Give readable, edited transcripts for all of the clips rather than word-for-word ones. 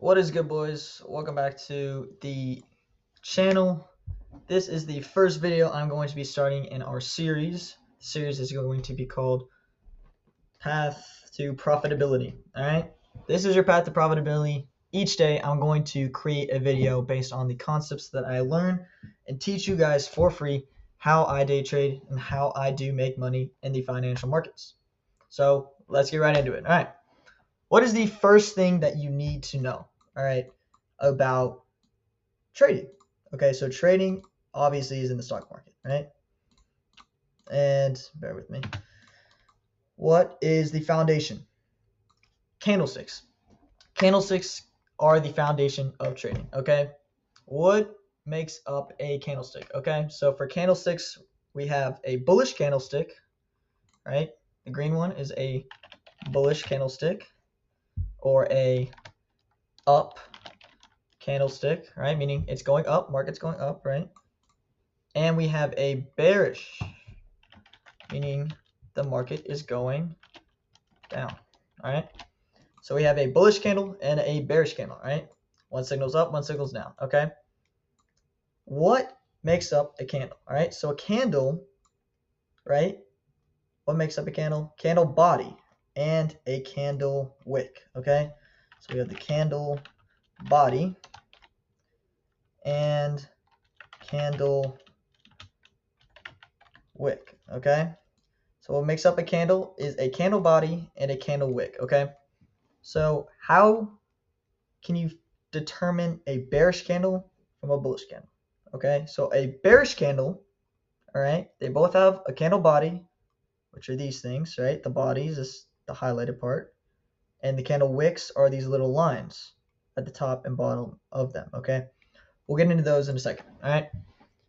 What is good, boys? Welcome back to the channel. This is the first video I'm going to be starting in our series. The series is going to be called Path to Profitability. Alright? This is your path to profitability. Each day I'm going to create a video based on the concepts that I learn and teach you guys for free how I day trade and how I do make money in the financial markets. So let's get right into it. Alright. What is the first thing that you need to know, all right, about trading? Okay, so trading obviously is in the stock market, right? And bear with me. What is the foundation? Candlesticks. Candlesticks are the foundation of trading, okay? What makes up a candlestick, okay? So for candlesticks, we have a bullish candlestick, right? The green one is a bullish candlestick or a up candlestick, right? Meaning it's going up, market's going up, right? And we have a bearish, meaning the market is going down, all right? So we have a bullish candle and a bearish candle, right? One signal's up, one signal's down, okay? What makes up a candle, all right? So a candle, right? What makes up a candle? Candle body and a candle wick, okay? So we have the candle body and candle wick, okay? So what makes up a candle is a candle body and a candle wick, okay? So how can you determine a bearish candle from a bullish candle? Okay, so a bearish candle, all right, they both have a candle body, which are these things, right? The bodies is the highlighted part, and the candle wicks are these little lines at the top and bottom of them, okay? We'll get into those in a second, all right?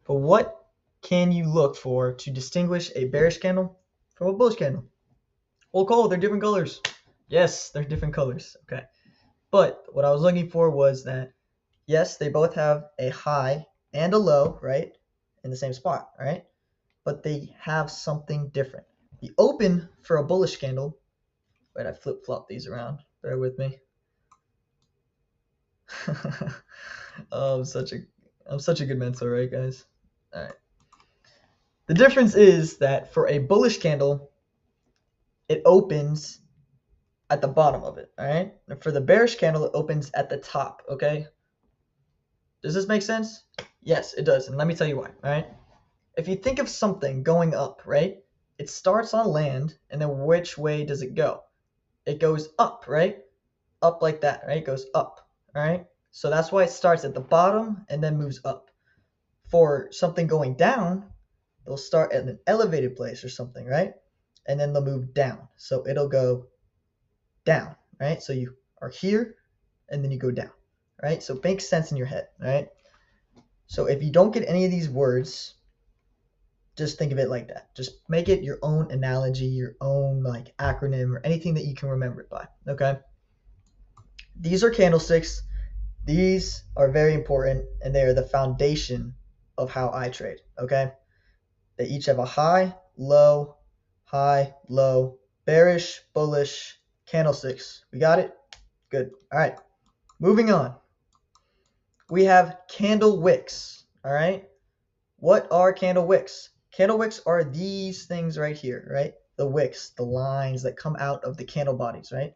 But what can you look for to distinguish a bearish candle from a bullish candle? Well, cool, they're different colors. Yes, they're different colors, okay? But what I was looking for was that, yes, they both have a high and a low, right, in the same spot, right? But they have something different. The open for a bullish candle, wait, I flip-flop these around. Bear with me. Oh, I'm such a good mentor, right, guys? All right. The difference is that for a bullish candle, it opens at the bottom of it, all right? And for the bearish candle, it opens at the top, okay? Does this make sense? Yes, it does, and let me tell you why, all right? If you think of something going up, right? It starts on land, and then which way does it go? It goes up, right? Up like that, right? It goes up, all right? So that's why it starts at the bottom and then moves up. For something going down, it'll start at an elevated place or something, right? And then they'll move down. So it'll go down, right? So you are here, and then you go down, right? So it makes sense in your head, right? So if you don't get any of these words, just think of it like that. Just make it your own analogy, your own like acronym or anything that you can remember it by, okay? These are candlesticks. These are very important, and they are the foundation of how I trade, okay? They each have a high, low, bearish, bullish candlesticks. We got it? Good. All right. Moving on. We have candle wicks, all right? What are candle wicks? Candle wicks are these things right here, right? The wicks, the lines that come out of the candle bodies, right?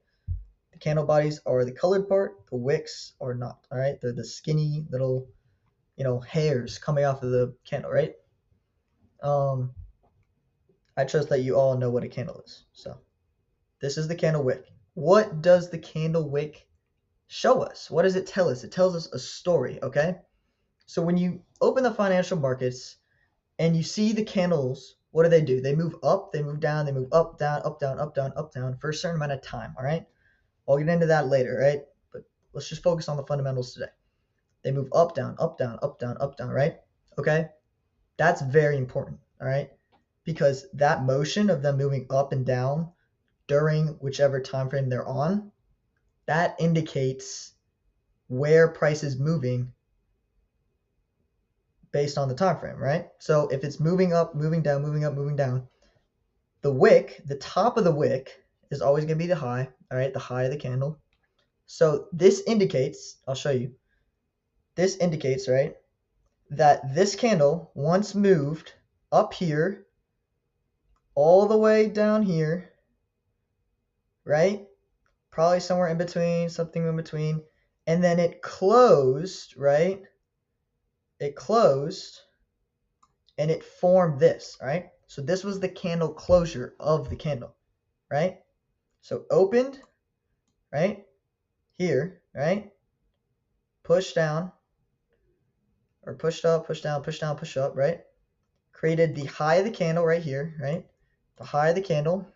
The candle bodies are the colored part, the wicks are not, all right? They're the skinny little, hairs coming off of the candle, right? I trust that you all know what a candle is. So this is the candle wick. What does the candle wick show us? What does it tell us? It tells us a story, okay? So when you open the financial markets and you see the candles, what do? They move up, they move down, they move up, down, up, down, up, down, up, down for a certain amount of time, all right? I'll get into that later, right? But let's just focus on the fundamentals today. They move up, down, up, down, up, down, up, down, right? Okay? That's very important, all right? Because that motion of them moving up and down during whichever time frame they're on, that indicates where price is moving based on the time frame, right? So if it's moving up, moving down, moving up, moving down, the wick, the top of the wick is always going to be the high, all right, the high of the candle. So this indicates, I'll show you, this indicates, right, that this candle once moved up here, all the way down here, right? Probably somewhere in between, something in between. And then it closed, right? It closed and it formed this, right? So this was the candle closure of the candle, right? So opened, right? Here, right? Push down, or pushed up, push down, push down, push up, right? Created the high of the candle right here, right? The high of the candle.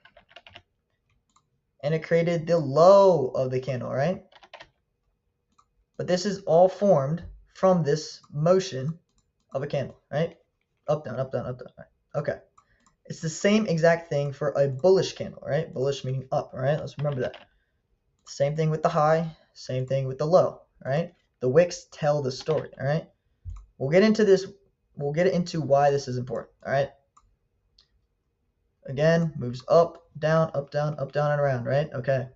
And it created the low of the candle, right? But this is all formed from this motion of a candle, right? Up, down, up, down, up, down, right? Okay. It's the same exact thing for a bullish candle, right? Bullish meaning up, all right? Let's remember that. Same thing with the high, same thing with the low, right? The wicks tell the story, all right? We'll get into this. We'll get into why this is important, all right? Again, moves up, down, up, down, and around, right? Okay.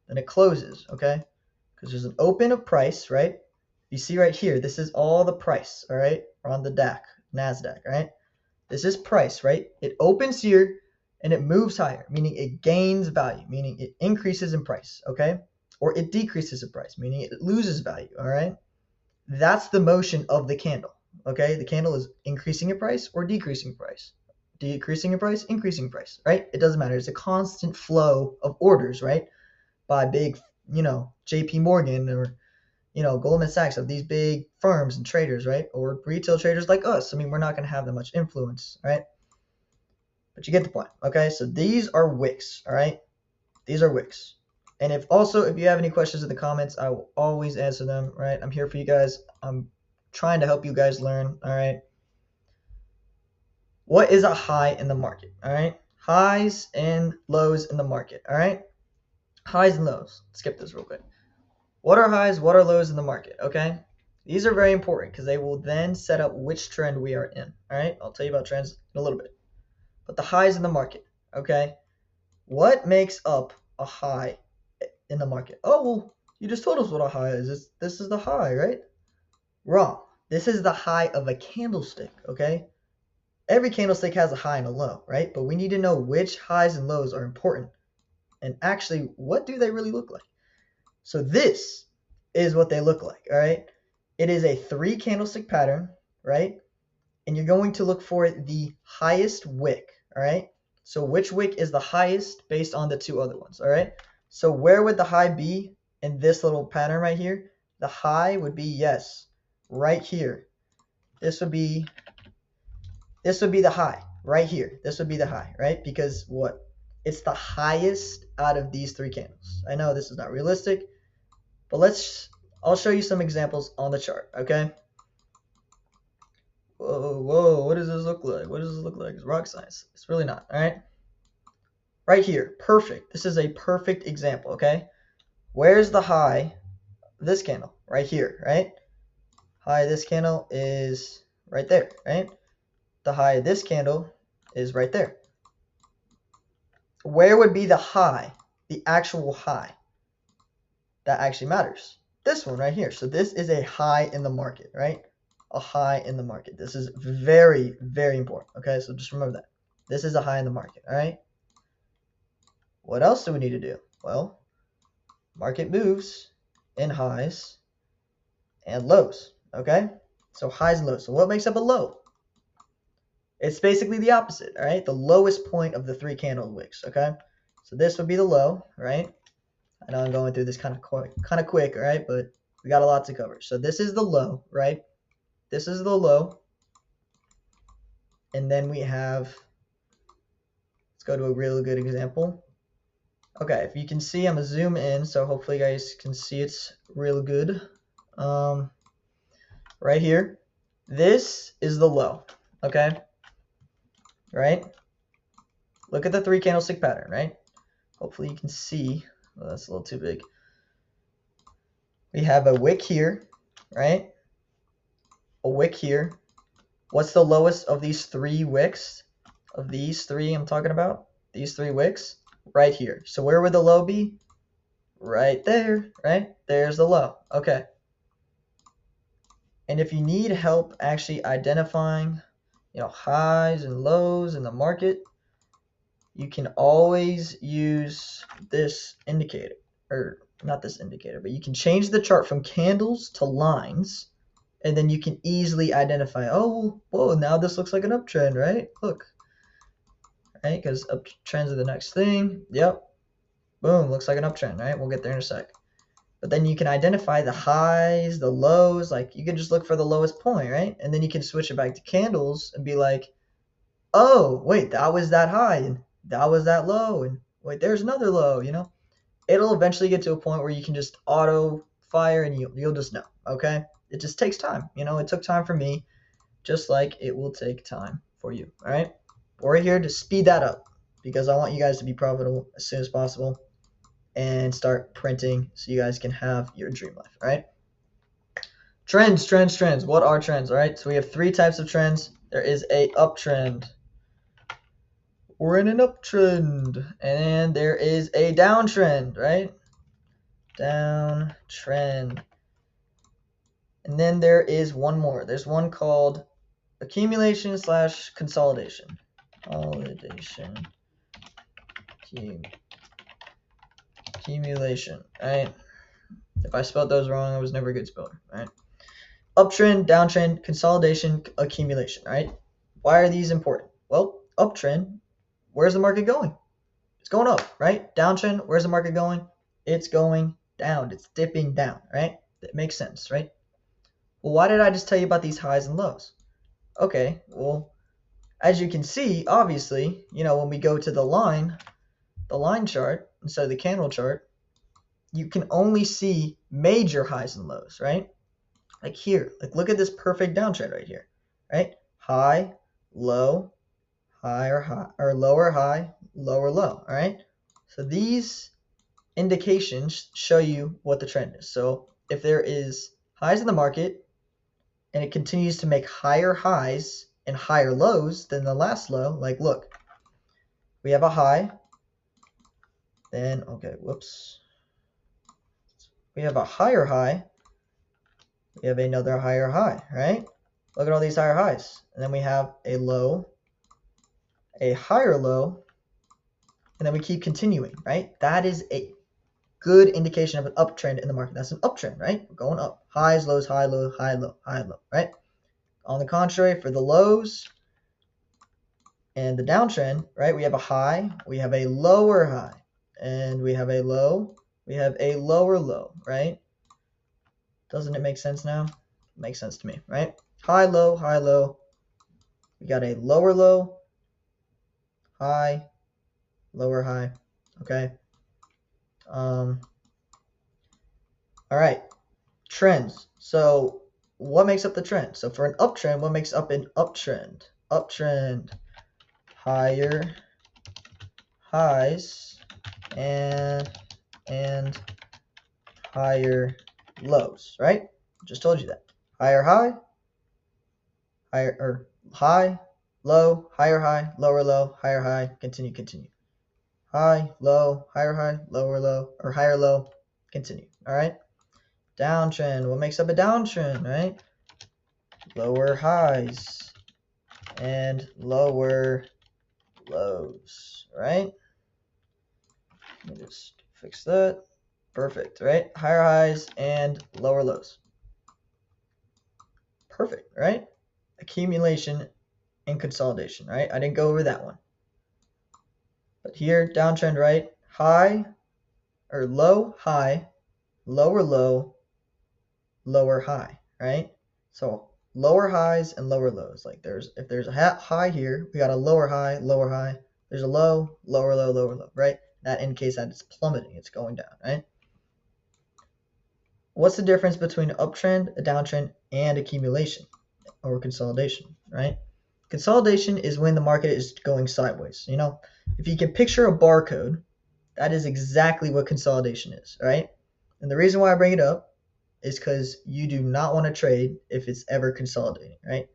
Then it closes, okay? Because there's an open of price, right? You see right here, this is all the price, all right? Or on the NASDAQ, right? This is price, right? It opens here and it moves higher, meaning it gains value, meaning it increases in price, okay? Or it decreases in price, meaning it loses value, all right? That's the motion of the candle, okay? The candle is increasing in price or decreasing in price. Decreasing in price, increasing in price, right? It doesn't matter. It's a constant flow of orders, right? By big, JP Morgan or, Goldman Sachs, of these big firms and traders, right? Or retail traders like us. I mean, we're not going to have that much influence, right? But you get the point, okay? So these are wicks, all right? These are wicks. And if you have any questions in the comments, I will always answer them, right? I'm here for you guys. I'm trying to help you guys learn, all right? What is a high in the market, all right? Highs and lows in the market, all right? Highs and lows. Skip this real quick. What are highs? What are lows in the market, okay? These are very important because they will then set up which trend we are in, all right? I'll tell you about trends in a little bit. But the highs in the market, okay? What makes up a high in the market? Oh, well, you just told us what a high is. This is the high, right? Wrong. This is the high of a candlestick, okay? Every candlestick has a high and a low, right? But we need to know which highs and lows are important. And actually, what do they really look like? So this is what they look like, all right? It is a 3 candlestick pattern, right? And you're going to look for the highest wick, all right? So which wick is the highest based on the 2 other ones, all right? So where would the high be in this little pattern right here? The high would be, yes, right here. This would be the high right here. This would be the high, right? Because what? It's the highest out of these 3 candles. I know this is not realistic, but I'll show you some examples on the chart, okay? Whoa, what does this look like? What does this look like? It's rocket science. It's really not, all right? Right here, perfect. This is a perfect example, okay? Where's the high of this candle? Right here, right? High of this candle is right there, right? The high of this candle is right there. Where would be the high, the actual high? That actually matters. This one right here. So this is a high in the market, right? A high in the market. This is very, very important, okay? So just remember that. This is a high in the market, all right? What else do we need to do? Well, market moves in highs and lows, okay? So highs and lows. So what makes up a low? It's basically the opposite, all right? The lowest point of the 3 candle wicks, okay? So this would be the low, right? I know I'm going through this kind of quick, all right? But we got a lot to cover. So this is the low, right? This is the low. And then we have, let's go to a really good example. Okay, if you can see, I'm going to zoom in. So hopefully you guys can see it's real good. Right here, this is the low, okay? Right? Look at the 3 candlestick pattern, right? Hopefully you can see. Well, that's a little too big. We have a wick here, right? A wick here. What's the lowest of these 3 wicks? Of these 3 I'm talking about? These 3 wicks? Right here. So where would the low be? right there, right? There's the low. Okay. And if you need help actually identifying, highs and lows in the market, you can always use this indicator, or not this indicator, but you can change the chart from candles to lines, and then you can easily identify, oh, whoa, now this looks like an uptrend, right? Look, right? Because uptrends are the next thing. Yep. Boom, looks like an uptrend, right? We'll get there in a sec. But then you can identify the highs, the lows, like you can just look for the lowest point, right? And then you can switch it back to candles and be like, oh, wait, that was that high, and that was that low, and wait, there's another low, It'll eventually get to a point where you can just auto fire and you'll just know, okay? It just takes time, it took time for me, just like it will take time for you, all right? We're here to speed that up because I want you guys to be profitable as soon as possible and start printing so you guys can have your dream life, all right? Trends. What are trends, all right? So we have 3 types of trends. There is a uptrend. We're in an uptrend. And there is a downtrend, right? Downtrend. And then there is one more. There's one called accumulation / consolidation. Accumulation, right? If I spelled those wrong, I was never a good speller, right? Uptrend, downtrend, consolidation, accumulation, right? Why are these important? Well, uptrend, where's the market going? It's going up, right? Downtrend, where's the market going? It's going down. It's dipping down, right? That makes sense, right? Well, why did I just tell you about these highs and lows? Okay, well, as you can see, obviously, when we go to the line chart instead of the candle chart, you can only see major highs and lows, right? Like here, like look at this perfect downtrend right here, right? High, low, higher high, or lower high, lower low, all right? So these indications show you what the trend is. So if there is highs in the market and it continues to make higher highs and higher lows than the last low, like look, we have a high, then, okay, whoops. We have a higher high, we have another higher high, right? Look at all these higher highs. And then we have a low, a higher low, and then we keep continuing, right? That is a good indication of an uptrend in the market. That's an uptrend, right? We're going up. Highs, lows, high, low, high, low, high, low, right? On the contrary, for the lows and the downtrend, right, we have a high, we have a lower high, and we have a low, we have a lower low, right? Doesn't it make sense now? It makes sense to me, right? High, low, high, low. We got a lower low, high, lower high, okay? All right, trends. So what makes up the trend? So for an uptrend, what makes up an uptrend? Uptrend, higher highs and higher lows, right? Just told you that. Higher high, high, low, higher high, lower low, higher high, continue. High, low, higher high, lower low, or higher low, continue, all right? Downtrend, what makes up a downtrend, right? Lower highs and lower lows, right? Let me just fix that. Perfect, right? Higher highs and lower lows. Perfect, right? Accumulation and consolidation, right? I didn't go over that one. But here, downtrend, right? High, or low, high, lower low, lower high, right? So lower highs and lower lows. Like if there's a high here, we got a lower high, lower high. There's a low, lower low, lower low, right? That indicates that it's plummeting, it's going down, right? What's the difference between an uptrend, a downtrend, and accumulation or consolidation, right? Consolidation is when the market is going sideways. If you can picture a barcode, that is exactly what consolidation is, right? And the reason why I bring it up is because you do not want to trade if it's ever consolidating, right?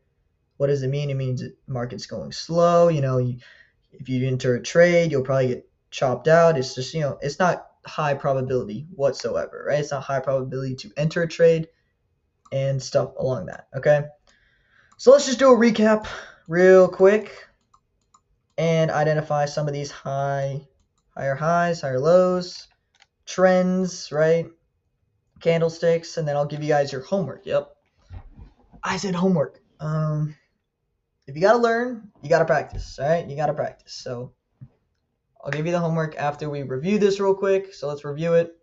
What does it mean? It means the market's going slow. If you enter a trade, you'll probably get chopped out. It's just, it's not high probability whatsoever, right? It's not high probability to enter a trade and stuff along that, okay? So let's just do a recap real quick and identify some of these higher highs, higher lows, trends, right? Candlesticks, and then I'll give you guys your homework. Yep, I said homework. If you gotta learn, you gotta practice, all right? You gotta practice. So I'll give you the homework after we review this real quick. So let's review it,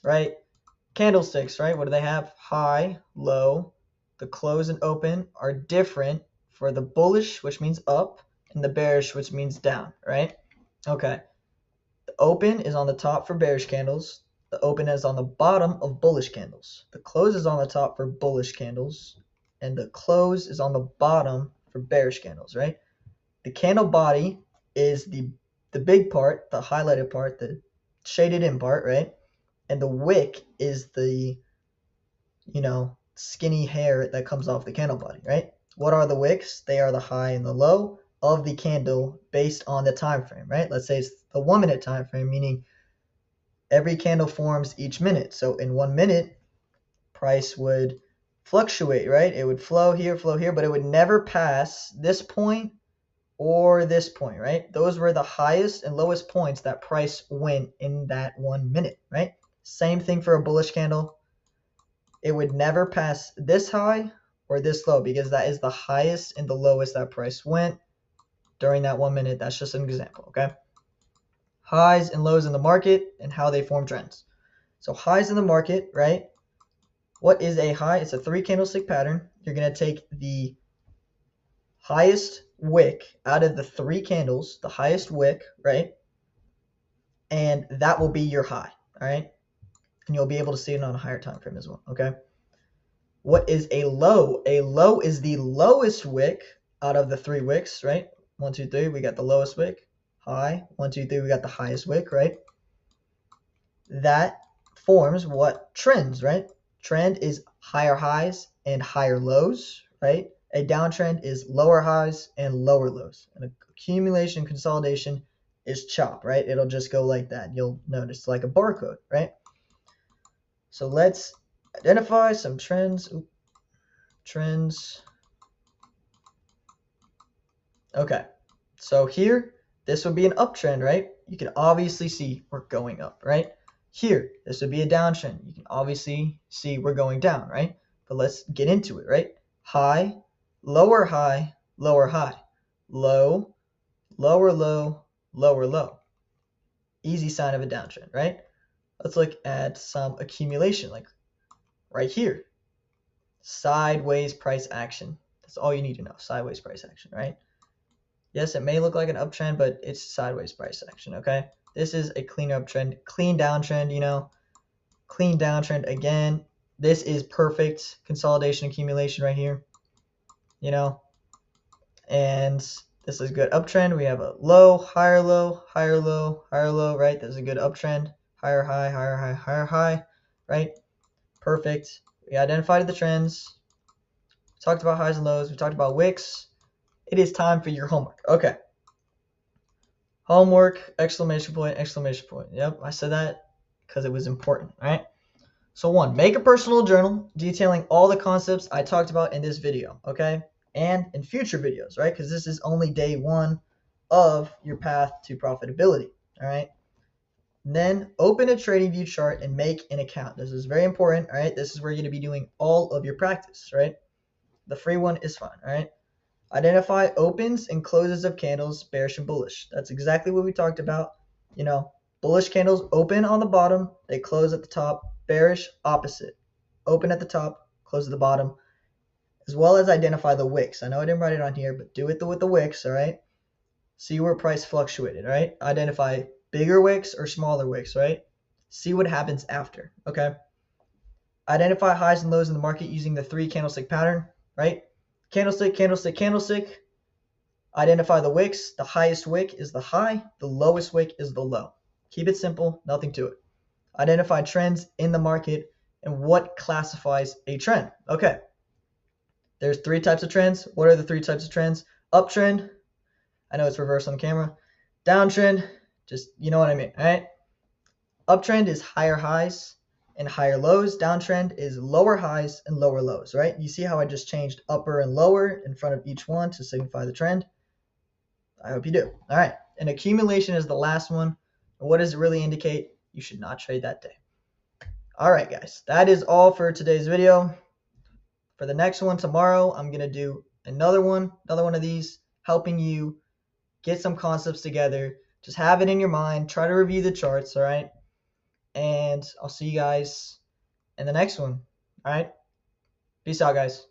right? Candlesticks, right? What do they have? High, low. The close and open are different for the bullish, which means up, and the bearish, which means down, right? Okay. The open is on the top for bearish candles. The open is on the bottom of bullish candles. The close is on the top for bullish candles. And the close is on the bottom for bearish candles, right? The candle body is the big part, the highlighted part, the shaded in part, right? And the wick is the, skinny hair that comes off the candle body, right? What are the wicks? They are the high and the low of the candle based on the time frame, right? Let's say it's the 1 minute time frame, meaning every candle forms each minute. So in 1 minute, price would fluctuate, right? It would flow here, but it would never pass this point or this point, right? Those were the highest and lowest points that price went in that 1 minute, right? Same thing for a bullish candle. It would never pass this high or this low because that is the highest and the lowest that price went during that 1 minute. That's just an example, okay? Highs and lows in the market and how they form trends. So highs in the market, right? What is a high? It's a 3 candlestick pattern. You're going to take the highest wick out of the 3 candles, the highest wick, right? And that will be your high, all right? And you'll be able to see it on a higher time frame as well, okay? What is a low? A low is the lowest wick out of the 3 wicks, right? 1, 2, 3, we got the lowest wick. High. 1, 2, 3, we got the highest wick, right? That forms what? Trends, right? Trend is higher highs and higher lows, right? A downtrend is lower highs and lower lows. And accumulation consolidation is chop, right? It'll just go like that. You'll notice like a barcode, right? So let's identify some trends. Trends. Okay. So here, this would be an uptrend, right? You can obviously see we're going up, right? Here, this would be a downtrend. You can obviously see we're going down, right? But let's get into it, right? High, lower high, lower high. Low, lower low, lower low. Easy sign of a downtrend, right? Let's look at some accumulation, like right here. Sideways price action. That's all you need to know, sideways price action, right? Yes, it may look like an uptrend, but it's sideways price action, okay? This is a clean uptrend, clean downtrend, clean downtrend again. This is perfect consolidation accumulation right here, and this is good uptrend. We have a low, higher low, higher low, higher low, right? This is a good uptrend, higher high, higher high, higher high, right? Perfect. We identified the trends. We talked about highs and lows. We talked about wicks. It is time for your homework. Okay. Homework, exclamation point, exclamation point. Yep, I said that because it was important, right? So 1, make a personal journal detailing all the concepts I talked about in this video, okay? And in future videos, right? Because this is only day 1 of your path to profitability, all right? Then open a TradingView chart and make an account. This is very important, all right? This is where you're going to be doing all of your practice, right? The free one is fine, all right? Identify opens and closes of candles, bearish and bullish. That's exactly what we talked about. Bullish candles open on the bottom, they close at the top. Bearish, opposite. Open at the top, close at the bottom. As well as identify the wicks. I know I didn't write it on here, but do it with the wicks, all right? See where price fluctuated, all right? Identify bigger wicks or smaller wicks, right? See what happens after, okay? Identify highs and lows in the market using the 3 candlestick pattern, right? Candlestick, candlestick, candlestick. Identify the wicks. The highest wick is the high. The lowest wick is the low. Keep it simple, nothing to it. Identify trends in the market and what classifies a trend. Okay. There's 3 types of trends. What are the 3 types of trends? Uptrend. I know it's reversed on camera. Downtrend. Just, you know what I mean, all right? Uptrend is higher highs and higher lows. Downtrend is lower highs and lower lows, right? You see how I just changed upper and lower in front of each one to signify the trend? I hope you do. All right. And accumulation is the last one. What does it really indicate? You should not trade that day. All right, guys. That is all for today's video. For the next one tomorrow, I'm going to do another one of these, helping you get some concepts together. Just have it in your mind. Try to review the charts, all right? And I'll see you guys in the next one. All right? Peace out, guys.